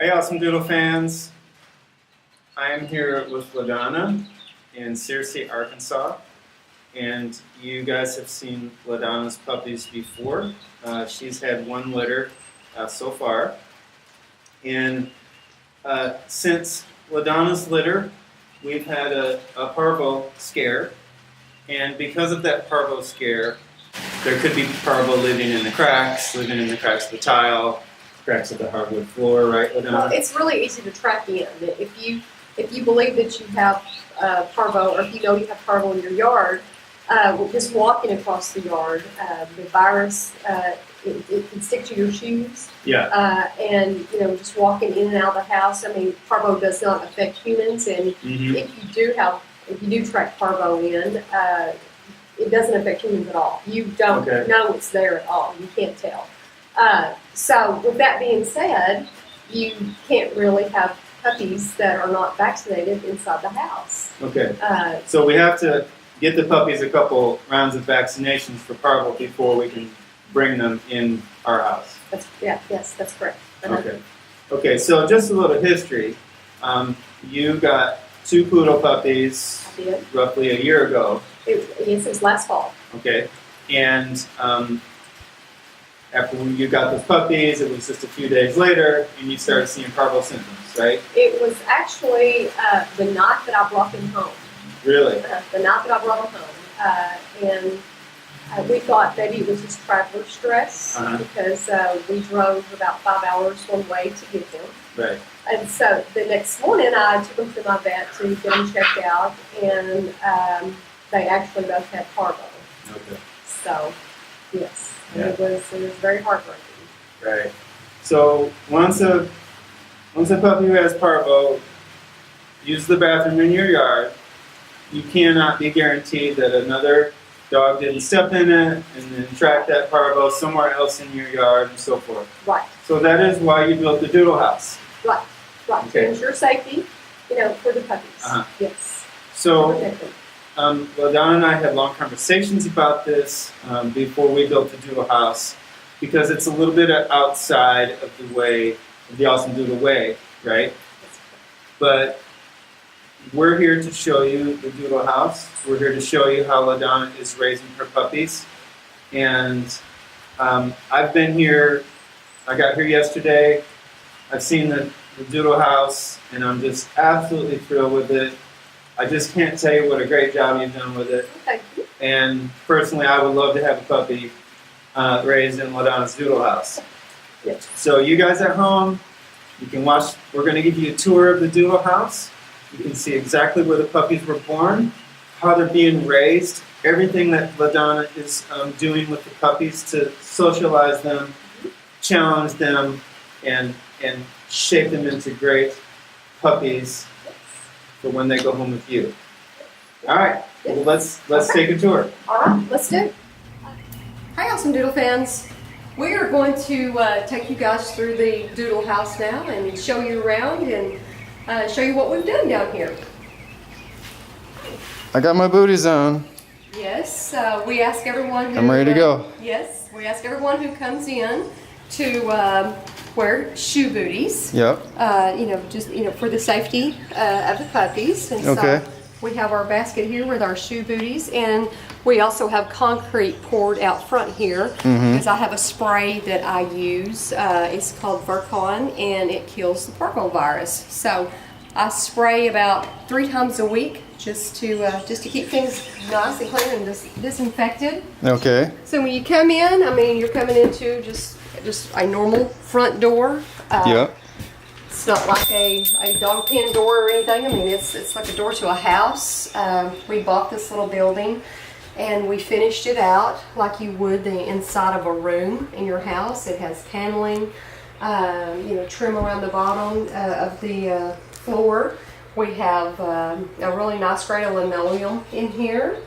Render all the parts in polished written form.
Hey, AussieDoodle fans. I am here with LaDonna in Searcy, Arkansas. And you guys have seen LaDonna's puppies before. She's had one litter so far. And since LaDonna's litter, we've had a parvo scare. And because of that parvo scare, there could be parvo living in the cracks of the tile, cracks of the hardwood floor, right, LaDonna? Well, it's really easy to track in. If you believe that you have parvo, or if you know you have parvo in your yard, just walking across the yard, the virus it can stick to your shoes. Yeah. And just walking in and out of the house. I mean, parvo does not affect humans, and if you do track parvo in, it doesn't affect humans at all. You don't know it's there at all. You can't tell. So with that being said, you can't really have puppies that are not vaccinated inside the house. Okay. So we have to get the puppies a couple rounds of vaccinations for parvo before we can bring them in our house. Yes, that's correct. Okay, so just a little history. You got 2 poodle puppies roughly a year ago. Yes, it was last fall. Okay, and after you got those puppies, it was just a few days later, and you started seeing parvo symptoms, right? It was actually the night that I brought them home. Really? The night that I brought them home. And we thought maybe it was just traveler stress because we drove about 5 hours one way to get them. Right. And so the next morning I took them to my vet to get them checked out, and they actually both had parvo. Okay. So, yes. Yeah. It was very heartbreaking. Right. So once a puppy who has parvo uses the bathroom in your yard, you cannot be guaranteed that another dog didn't step in it and then track that parvo somewhere else in your yard and so forth. Right. So that is why you built the Doodle house. Right. Okay. To ensure safety, for the puppies. Yes. So LaDonna and I had long conversations about this before we built the Doodle house, because it's a little bit outside of the AussieDoodle way, right? But we're here to show you the Doodle house. We're here to show you how LaDonna is raising her puppies. And I've been here, I got here yesterday. I've seen the Doodle house, and I'm just absolutely thrilled with it. I just can't tell you what a great job you've done with it. Thank you. And personally, I would love to have a puppy raised in LaDonna's Doodle house. Yes. So you guys at home, you can watch. We're going to give you a tour of the Doodle house. You can see exactly where the puppies were born, how they're being raised, everything that LaDonna is doing with the puppies to socialize them, challenge them, and shape them into great puppies for when they go home with you. All right, well, let's take a tour. All right, let's do it. Hi, AussieDoodle fans. We are going to take you guys through the Doodle house now and show you around and show you what we've done down here. I got my booties on. Yes, we ask everyone who... I'm ready to go. Yes, we ask everyone who comes in to wear shoe booties. Yep. Just for the safety of the puppies. And so we have our basket here with our shoe booties, and we also have concrete poured out front here because I have a spray that I use. It's called Vercon, and it kills the parvo virus. So I spray about 3 times a week just to keep things nice and clean and disinfected. Okay. So when you come in, you're coming into just a normal front door. Yep. It's not like a dog pen door or anything. It's like a door to a house. We bought this little building and we finished it out like you would the inside of a room in your house. It has paneling, trim around the bottom of the floor. We have a really nice grade of linoleum in here.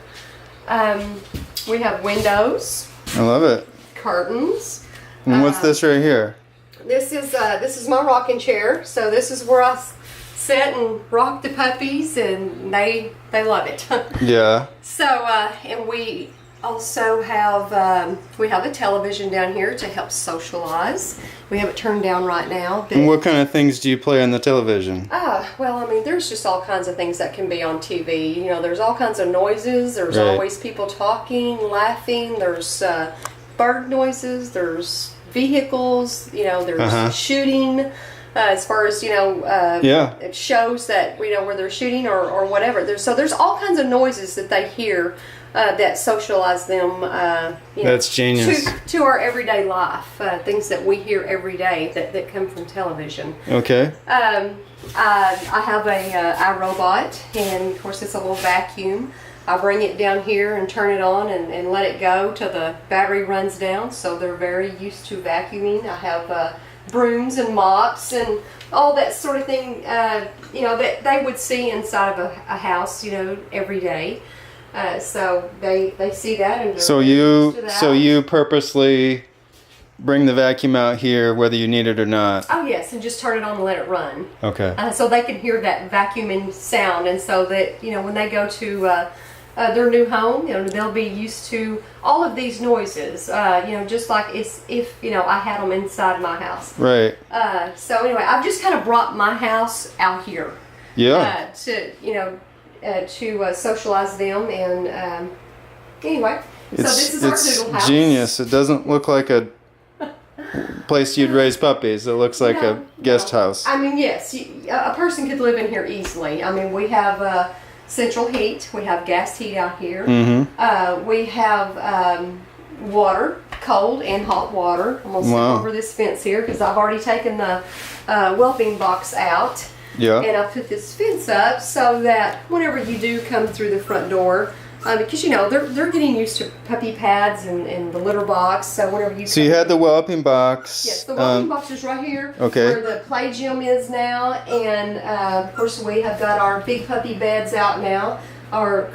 We have windows. I love it. Curtains. And what's this right here? This is my rocking chair. So this is where I sit and rock the puppies, and they love it. Yeah. So and we also have we have a television down here to help socialize. We have it turned down right now. And what kind of things do you play on the television? Well, I mean, there's just all kinds of things that can be on TV. You know, there's all kinds of noises. There's Right. always people talking, laughing. There's bird noises. There's vehicles. You know, there's shooting. As far as, you know, it shows that, you know, where they're shooting or whatever. There's all kinds of noises that they hear that socialize them. You know, That's genius. To our everyday life, things that we hear every day that come from television. Okay. I have a iRobot, and of course it's a little vacuum. I bring it down here and turn it on and let it go till the battery runs down. So they're very used to vacuuming. I have brooms and mops and all that sort of thing, you know, that they would see inside of a house, you know, every day. So they see that and So you purposely bring the vacuum out here whether you need it or not. Oh yes, and just turn it on and let it run. Okay. So they can hear that vacuuming sound, and so that, you know, when they go to their new home, you know, they'll be used to all of these noises. You know, just like if you know, I had them inside my house. Right. So anyway, I've just kind of brought my house out here. Yeah. To, you know, to socialize them, and anyway, so this is our Doodle house. Genius. It doesn't look like a place you'd raise puppies. It looks like a guest house. I mean, yes, a person could live in here easily. I mean, we have central heat. We have gas heat out here. Mm-hmm. We have water, cold and hot water. I'm going to step over this fence here because I've already taken the whelping box out. Yeah. And I put this fence up so that whenever you do come through the front door, because, you know, they're getting used to puppy pads and the litter box. So whenever you So you had the whelping box. Yes, the whelping box is right here. Okay. Where the play gym is now, and of course we have got our big puppy beds out now. Our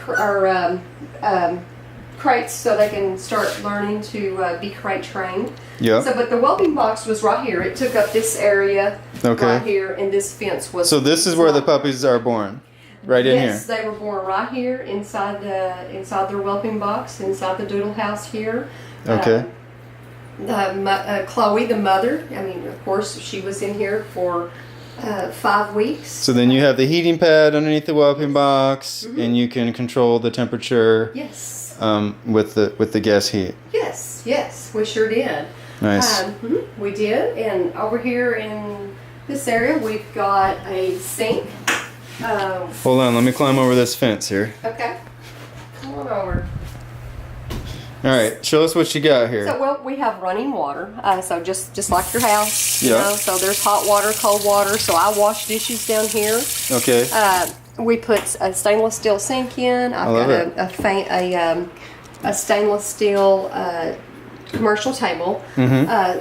crates, so they can start learning to be crate trained. Yeah. So, but the whelping box was right here. It took up this area Okay. right here, and this fence was. So this is where the puppies are born, right in here. Yes, they were born right here inside their whelping box, inside the Doodle house here. Okay. Chloe, the mother, I mean, of course, she was in here for 5 weeks. So then you have the heating pad underneath the whelping box, and you can control the temperature. Yes. With the gas heat. Yes, we sure did. Nice. We did, and over here in this area, we've got a sink. Hold on, let me climb over this fence here. Okay, come on over. All right, show us what you got here. So, well, we have running water. So just like your house, you Yeah. know. So there's hot water, cold water. So I wash dishes down here. Okay. We put a stainless steel sink in. I've got a stainless steel commercial table,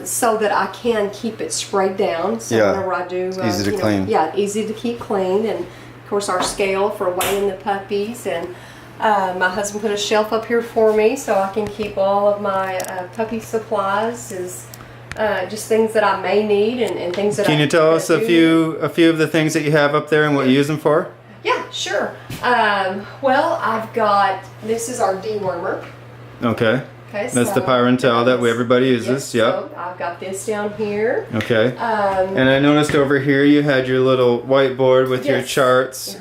so that I can keep it sprayed down. So whenever I do, easy to clean. Yeah, easy to keep clean, and of course our scale for weighing the puppies. And my husband put a shelf up here for me, so I can keep all of my puppy supplies. Is just things that I may need and things that. Can you tell us a few of the things that you have up there and what you use them for? Yeah, sure. Well, I've got, this is our dewormer. Okay. Okay, That's the Pyrentel that everybody uses. Yes, Yep. so I've got this down here. Okay. And I noticed over here you had your little whiteboard with your charts.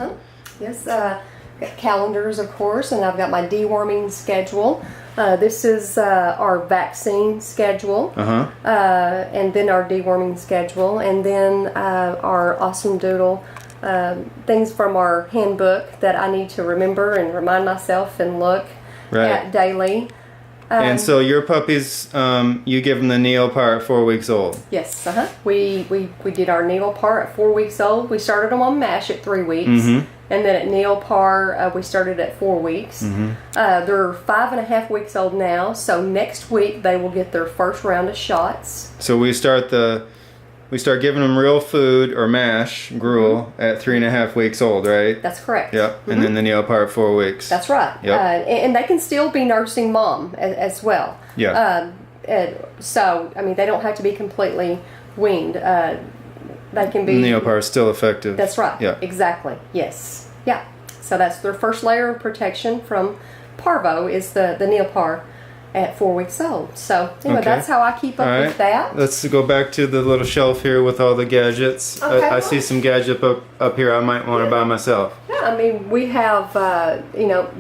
Yes, got calendars, of course, and I've got my deworming schedule. This is our vaccine schedule, and then our deworming schedule, and then our AussieDoodle things from our handbook that I need to remember and remind myself and look at daily. And so your puppies, you give them the Neopar at 4 weeks old. Yes, we did our Neopar at 4 weeks old. We started them on MASH at 3 weeks, and then at Neopar we started at 4 weeks. They're 5.5 weeks old now, so next week they will get their first round of shots. So we start giving them real food or mash, gruel, at 3.5 weeks old, right? That's correct. Yep. And then the Neopar at 4 weeks. That's right. Yep. And they can still be nursing mom as well. Yeah. So, I mean, they don't have to be completely weaned. They can be. Neopar is still effective. That's right. Yeah. Exactly. Yes. Yeah. So that's their first layer of protection from parvo is the neopar at 4 weeks old. So anyway, Okay. that's how I keep up All right. with that. Let's go back to the little shelf here with all the gadgets. Okay. I see some gadget up here I might want to buy myself. Yeah, I mean, we have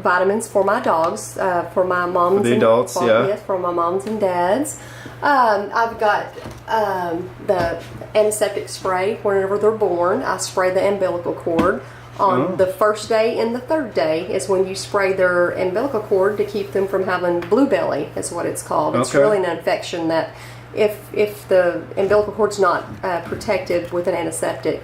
vitamins for my dogs, for my moms For the adults, yes, for my moms and dads. I've got the antiseptic spray whenever they're born. I spray the umbilical cord. On the first day and the third day is when you spray their umbilical cord to keep them from having blue belly, is what it's called. It's Okay. really an infection that if the umbilical cord's not protected with an antiseptic,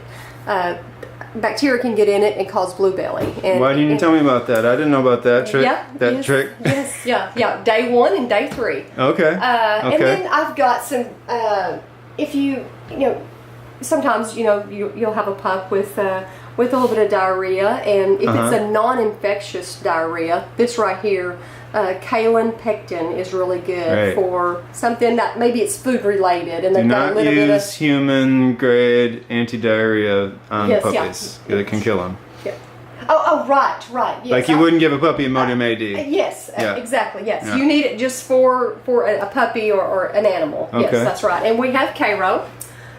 bacteria can get in it and cause blue belly. And, Why didn't you tell me about that? I didn't know about that trick. Yeah, that trick. Yes, yeah. Day 1 and day 3. Okay. And then I've got some. If sometimes you'll have a pup with a little bit of diarrhea, and if it's a non-infectious diarrhea, this right here, kaolin pectin is really good for something that maybe it's food related, and they've got a little bit of. Do not use human grade anti-diarrhea on puppies. It can kill them. Yeah. Oh, right. Yes, like you wouldn't give a puppy Imodium AD. Yes, exactly. Yes, Yeah. you need it just for a puppy or an animal. Okay. Yes, that's right. And we have Cairo.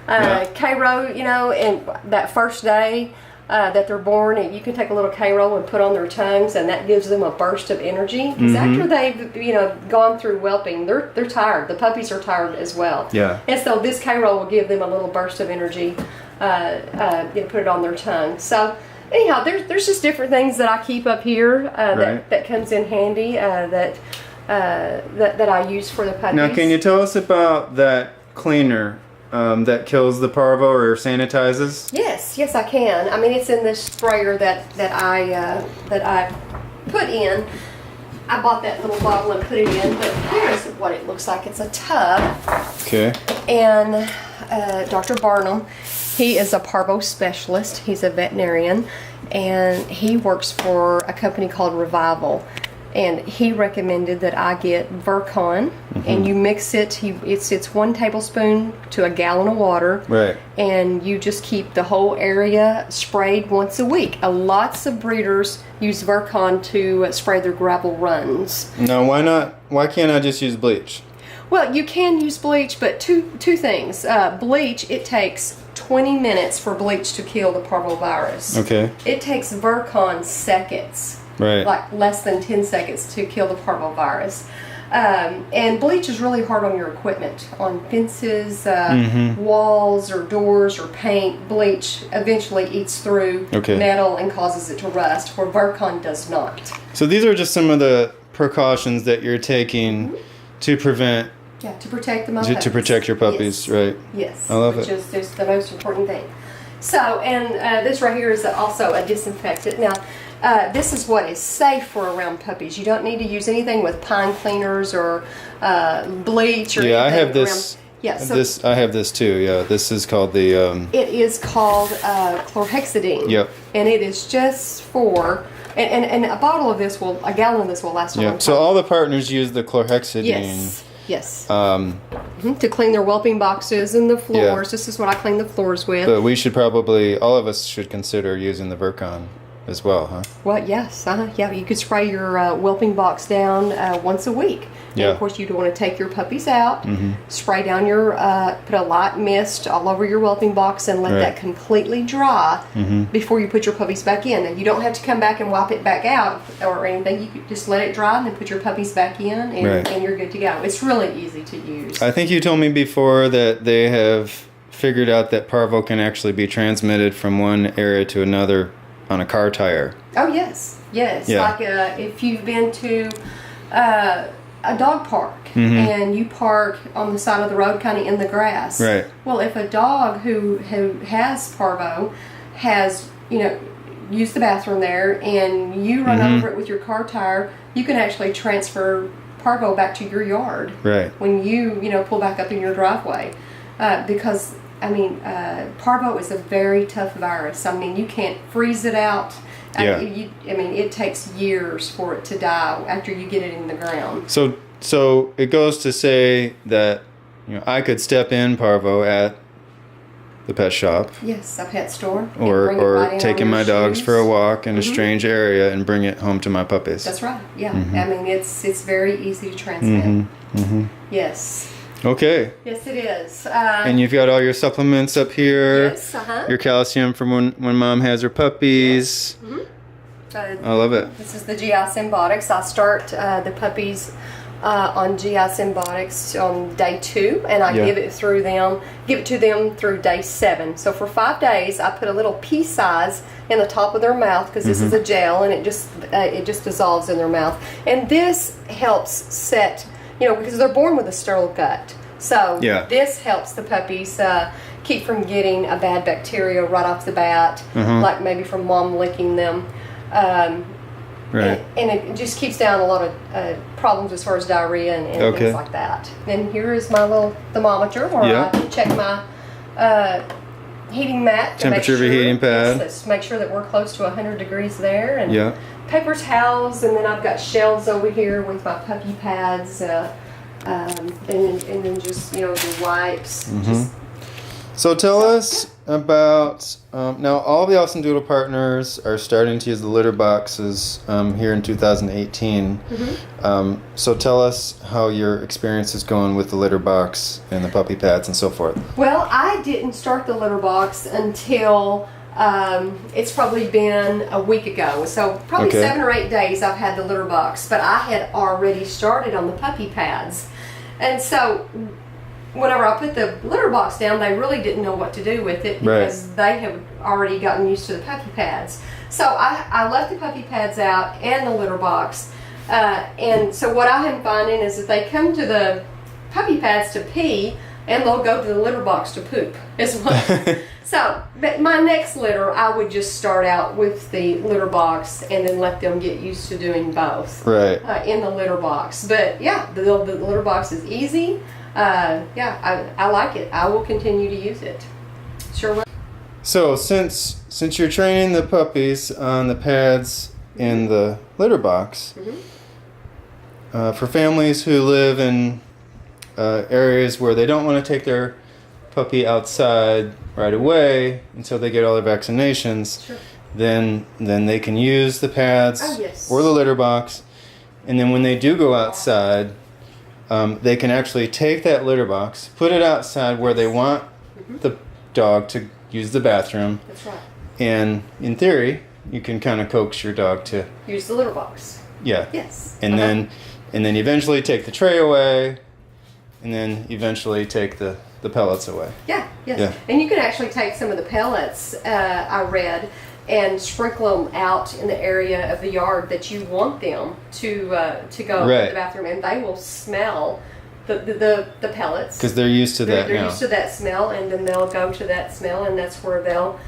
Cairo, and that first day that they're born, and you can take a little Cairo and put on their tongues, and that gives them a burst of energy. Because after they've gone through whelping, they're tired. The puppies are tired as well. Yeah. And so this Cairo will give them a little burst of energy. Put it on their tongue. So. Anyhow, there's just different things that I keep up here that comes in handy that I use for the puppies. Now, can you tell us about that cleaner that kills the parvo or sanitizes? Yes, I can. I mean, it's in this sprayer that I put in. I bought that little bottle and put it in, but here's what it looks like. It's a tub. Okay. And Dr. Barnum, he is a parvo specialist. He's a veterinarian, and he works for a company called Revival. And he recommended that I get Virkon, and you mix it. It's 1 tablespoon to a gallon of water, Right. and you just keep the whole area sprayed once a week. Lots of breeders use Virkon to spray their gravel runs. Now, why not? Why can't I just use bleach? Well, you can use bleach, but two things. Bleach, it takes 20 minutes for bleach to kill the parvovirus. Okay. It takes Virkon seconds, Right. like less than 10 seconds to kill the parvovirus. And bleach is really hard on your equipment, on fences, walls or doors or paint. Bleach eventually eats through metal and causes it to rust, where Virkon does not. So these are just some of the precautions that you're taking to prevent. Yeah, to protect the To protect your puppies, right? Yes. I love which it. is just the most important thing. So, and this right here is also a disinfectant. Now, this is what is safe for around puppies. You don't need to use anything with pine cleaners or bleach or anything. Yeah, I have this. Yeah, so I have this too. Yeah, this is called the. it is called chlorhexidine. Yep. And it is just for, and a bottle of this a gallon of this will last a long time. So all the partners use the chlorhexidine. Yes. To clean their whelping boxes and the floors. This is what I clean the floors with. But we should probably, all of us should consider using the Virkon as well, huh? Well, yes. Yeah, you could spray your whelping box down once a week. Yeah. And of course, you'd want to take your puppies out, spray down put a light mist all over your whelping box and let that completely dry before you put your puppies back in. And you don't have to come back and wipe it back out or anything. You could just let it dry and then put your puppies back in and you're good to go. It's really easy to use. I think you told me before that they have figured out that parvo can actually be transmitted from one area to another on a car tire. Oh, yes. Yes. Yeah. Like if you've been to a dog park and you park on the side of the road kind of in the grass. Right. Well, if a dog who has parvo has, used the bathroom there and you run over it with your car tire, you can actually transfer parvo back to your yard. Right. When you, pull back up in your driveway. Because, parvo is a very tough virus. I mean, you can't freeze it out. Yeah. It takes years for it to die after you get it in the ground. So it goes to say that I could step in parvo at the pet shop. Yes, a pet store. Or taking my dogs for a walk in a strange area and bring it home to my puppies. That's right. Yeah. I mean, it's very easy to transmit. Yes. Okay. Yes, it is. And you've got all your supplements up here. Yes. Your calcium from when mom has her puppies. I love it. This is the GI Symbiotics. I start the puppies on GI Symbiotics on day 2, and I give it to them through day 7. So for 5 days, I put a little pea size in the top of their mouth, because this is a gel, and it just dissolves in their mouth. And this helps set, because they're born with a sterile gut. So this helps the puppies keep from getting a bad bacteria right off the bat, like maybe from mom licking them. Right. And it just keeps down a lot of problems as far as diarrhea and things like that. And here is my little thermometer where I check my heating mat. Temperature of your heating pad. Let's make sure that we're close to 100 degrees there. And paper towels, and then I've got shelves over here with my puppy pads, and then just, the wipes. So tell us about, now all the AussieDoodle partners are starting to use the litter boxes here in 2018. So tell us how your experience is going with the litter box and the puppy pads and so forth. Well, I didn't start the litter box until it's probably been a week ago. So probably 7 or 8 days I've had the litter box, but I had already started on the puppy pads. And so whenever I put the litter box down, they really didn't know what to do with it, because they have already gotten used to the puppy pads. So I left the puppy pads out and the litter box. And so what I am finding is that they come to the puppy pads to pee, and they'll go to the litter box to poop as well. So, but my next litter, I would just start out with the litter box and then let them get used to doing both in the litter box. But yeah, the litter box is easy. I like it. I will continue to use it. Sure will. So since you're training the puppies on the pads in the litter box, for families who live in areas where they don't want to take their puppy outside right away until they get all their vaccinations, then they can use the pads or the litter box, and then when they do go outside, they can actually take that litter box, put it outside where they want the dog to use the bathroom. That's right. And in theory, you can kind of coax your dog to use the litter box. Yeah. Yes. And then eventually take the tray away, and then eventually take the pellets away. Yeah. Yes. Yeah. And you can actually take some of the pellets, I read, and sprinkle them out in the area of the yard that you want them to go to the bathroom, and they will smell the pellets, because they're used to that. They're used to that smell, and then they'll go to that smell, and that's where they'll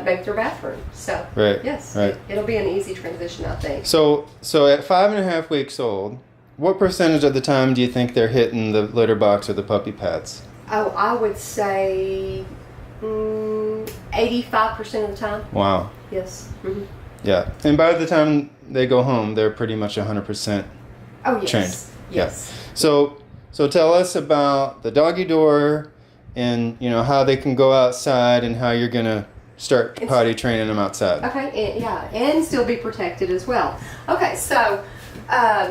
make their bathroom. So it'll be an easy transition, I think. So at 5.5 weeks old, what percentage of the time do you think they're hitting the litter box or the puppy pads? Oh, I would say 85% of the time. Wow. Yes. Yeah, and by the time they go home, they're pretty much 100% trained. Yes. So tell us about the doggy door, and how they can go outside, and how you're gonna start potty training them outside. Okay, and still be protected as well. Okay, so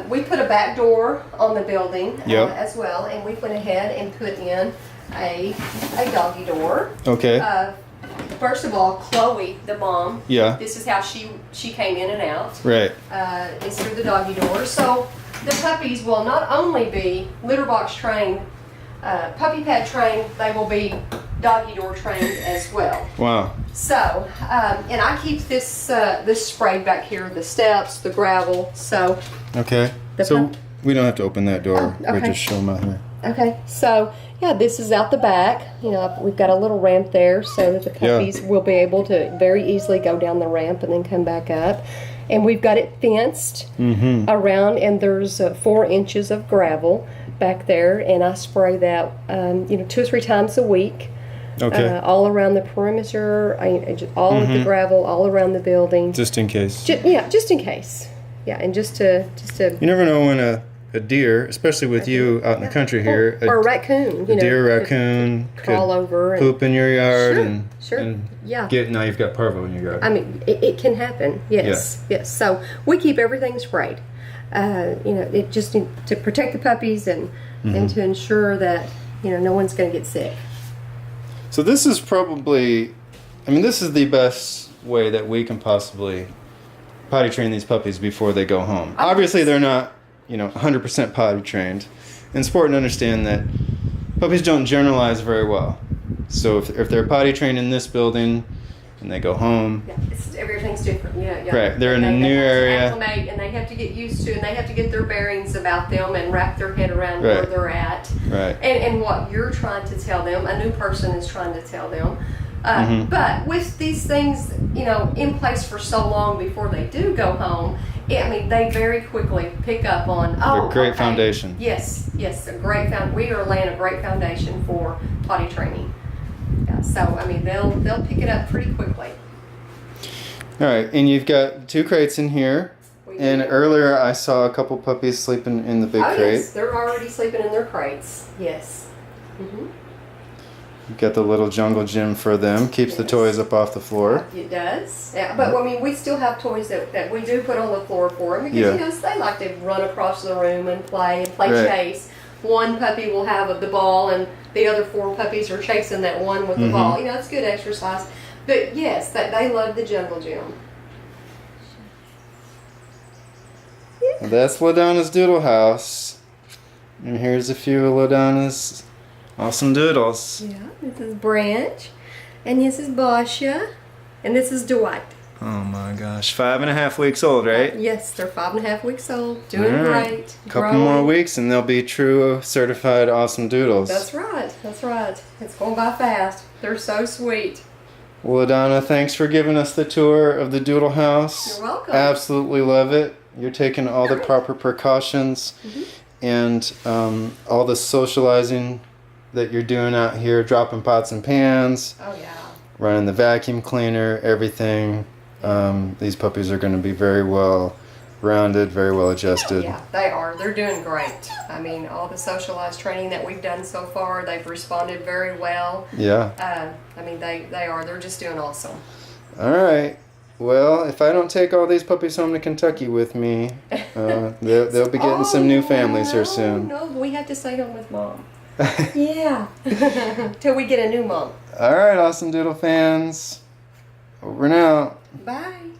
we put a back door on the building as well, and we went ahead and put in a doggy door. Okay. First of all, Chloe, the mom, this is how she came in and out. Right. It's through the doggy door. So the puppies will not only be litter box trained, puppy pad trained, they will be doggy door trained as well. Wow. So, and I keep this sprayed back here, the steps, the gravel. So. Okay. So we don't have to open that door. We'll just show them out here. Okay. So. Yeah, this is out the back. We've got a little ramp there so that the puppies will be able to very easily go down the ramp and then come back up. And we've got it fenced around, and there's 4 inches of gravel back there, and I spray that 2 or 3 times a week. Okay. All around the perimeter, all of the gravel, all around the building. Just in case. Just in case. Yeah, and just to. You never know when a deer, especially with you out in the country here. Or a raccoon. A deer, raccoon crawl over and poop in your yard Sure. and Yeah. now you've got parvo in your yard. I mean, it can happen. Yes. So we keep everything sprayed. It just to protect the puppies and to ensure that no one's going to get sick. So this is probably, this is the best way that we can possibly potty train these puppies before they go home. Obviously, they're not 100% potty trained. And it's important to understand that puppies don't generalize very well. So if they're potty trained in this building and they go home, everything's different. Yeah. Right, they're in a new area, acclimate, and they have to get used to, and they have to get their bearings about them and wrap their head around where they're at. Right. And what you're trying to tell them, a new person is trying to tell them. But with these things, in place for so long before they do go home, they very quickly pick up on. They're great foundation. Yes, a great we are laying a great foundation for potty training. Yeah, so they'll pick it up pretty quickly. All right, and you've got 2 crates in here. And earlier I saw a couple puppies sleeping in the big crate. Yes, they're already sleeping in their crates. Yes. You've got the little jungle gym for them. Keeps the toys up off the floor. It does. Yeah, but we still have toys that we do put on the floor for them because they like to run across the room and play chase. One puppy will have the ball and the other 4 puppies are chasing that one with the ball. It's good exercise. But yes, they love the jungle gym. Well, that's LaDonna's Doodle House. And here's a few of LaDonna's awesome doodles. Yeah, this is Branch, and this is Basha, and this is Dwight. Oh my gosh, 5.5 weeks old, right? Yes, they're 5.5 weeks old, doing great. Couple more weeks and they'll be true certified awesome doodles. That's right. It's going by fast. They're so sweet. Well, LaDonna, thanks for giving us the tour of the Doodle House. You're welcome. Absolutely love it. You're taking all the proper precautions and all the socializing that you're doing out here, dropping pots and pans. Oh yeah. Running the vacuum cleaner, everything. These puppies are going to be very well rounded, very well adjusted. Yeah, they are. They're doing great. All the socialized training that we've done so far, they've responded very well. Yeah. They are. They're just doing awesome. All right. Well, if I don't take all these puppies home to Kentucky with me, they'll be getting some new families here soon. No, we have to stay home with Mom. Yeah. Till we get a new mom. All right, Awesome Doodle fans. Over and out. Bye.